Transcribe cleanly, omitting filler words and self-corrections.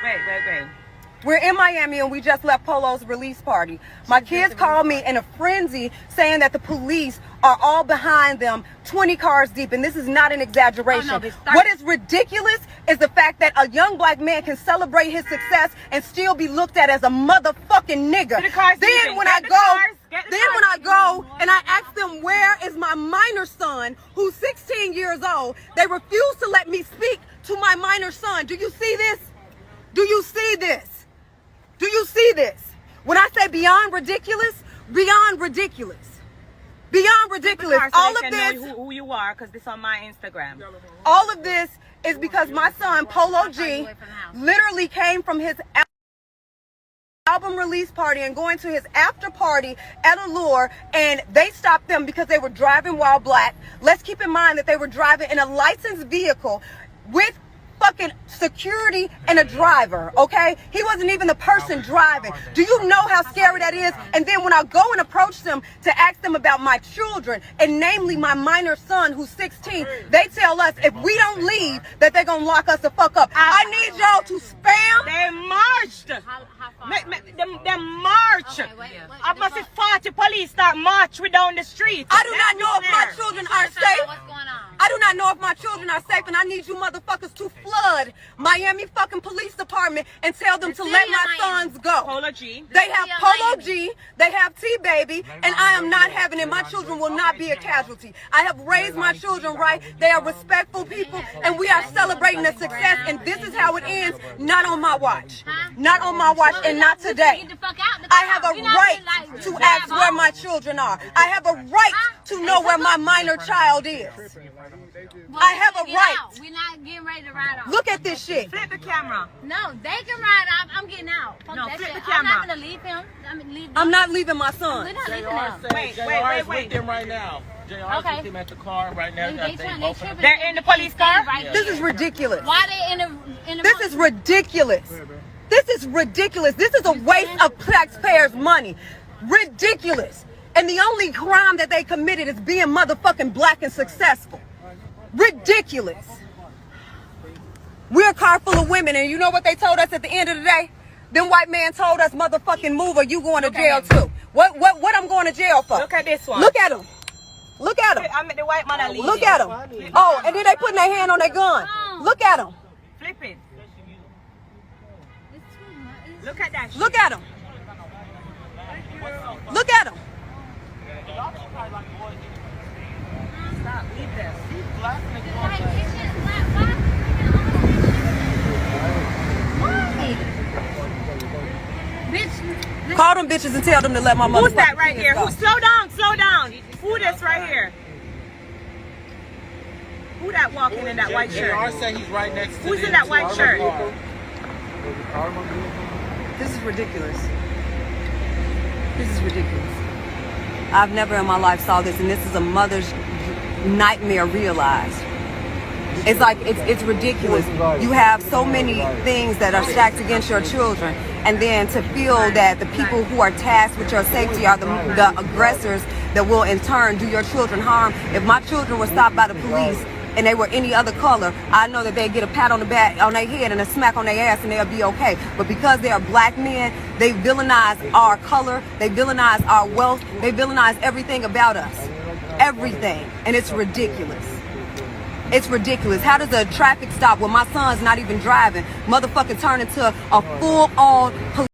Wait. We're in Miami and we just left Polo's release party. My kids called me in a frenzy saying that the police are all behind them, 20 cars deep, and this is not an exaggeration. Oh, no, what is ridiculous is the fact that a young black man can celebrate his success and still be looked at as a motherfucking nigga. Then when I go and I ask them where is my minor son who's 16 years old, they refuse to let me speak to my minor son. Do you see this? Do you see this? Do you see this? When I say beyond ridiculous, beyond ridiculous. Beyond ridiculous. All of this, who you are, because this on my Instagram. All of this is because my son, Polo G, literally came from his album release party and going to his after party at Allure, and they stopped them because they were driving while black. Let's keep in mind that they were driving in a licensed vehicle with fucking security and a driver, okay? He wasn't even the person driving. Do you know how scary that is? And then when I go and approach them to ask them about my children, and namely my minor son who's 16, they tell us if we don't leave that they're gonna lock us the fuck up. I need y'all to spam. They marched. They march. I must say 40 police that march we down the street. I do not know if my children are safe. I do not know if my children are safe, and I need you motherfuckers to flood Miami fucking police department and tell them to let my sons go. Polo G. They have Polo G, they have T-Baby, and I am not having it. My children will not be a casualty. I have raised my children right. They are respectful people, and we are celebrating the success, and this is how it ends, not on my watch. Not on my watch, and not today. I have a right to ask where my children are. I have a right to know where my minor child is. I have a right. We're not getting ready to ride off. Look at this shit. Flip the camera. No, they can ride off. I'm getting out. No, flip the I'm camera. not gonna leave him. I'm not leaving my son. We're not leaving him. Wait. with them right now. JR's with them at the car right now. They're in the police car? This is ridiculous. Why they in the This is ridiculous. This is ridiculous. This is a waste of taxpayers' money. Ridiculous. And the only crime that they committed is being motherfucking black and successful. Ridiculous. We're a car full of women, and you know what they told us at the end of the day? Them white man told us, motherfucking move or you going to jail too. What I'm going to jail for? Look at this one. Look at him. Look at him. I mean the white man I leave. Look at him. Oh, and then they putting their hand on their gun. Look at him. Flip it. Look at that shit. Look at him. Look at him. Stop. Leave them. Bitch. Call them bitches and tell them to let my mother. Who's that right here? Slow down. Who this right here? Who that walking in that white shirt? JR said he's right next to Who's in that white shirt? This is ridiculous. This is ridiculous. I've never in my life saw this, and this is a mother's nightmare realized. It's like, it's ridiculous. You have so many things that are stacked against your children, and then to feel that the people who are tasked with your safety are the aggressors that will in turn do your children harm. If my children were stopped by the police and they were any other color, I know that they'd get a pat on the back, on their head, and a smack on their ass, and they'll be okay. But because they are black men, they villainize our color, they villainize our wealth, they villainize everything about us. Everything. And it's ridiculous. It's ridiculous. How does a traffic stop when my son's not even driving motherfucking turn into a full-on police